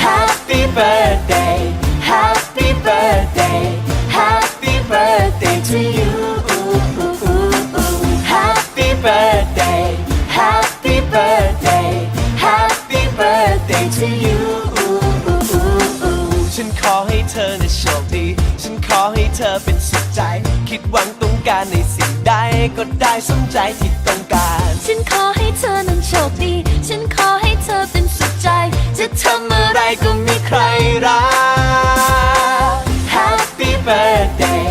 Happy birthday Happy birthday Happy birthday to you Happy birthday Happy birthday Happy birthday to you ฉันขอให้เธอน่ะโชคดีฉันขอให้เธอเป็นสุขใจคิดหวังต้องการในสิ่งใดก็ได้สมใจที่ต้องการฉันขอให้เธอนั้นโชคดีฉันขอให้เธอเป็นสุขใจจะทำอะไรก็มีใครรัก Happy birthday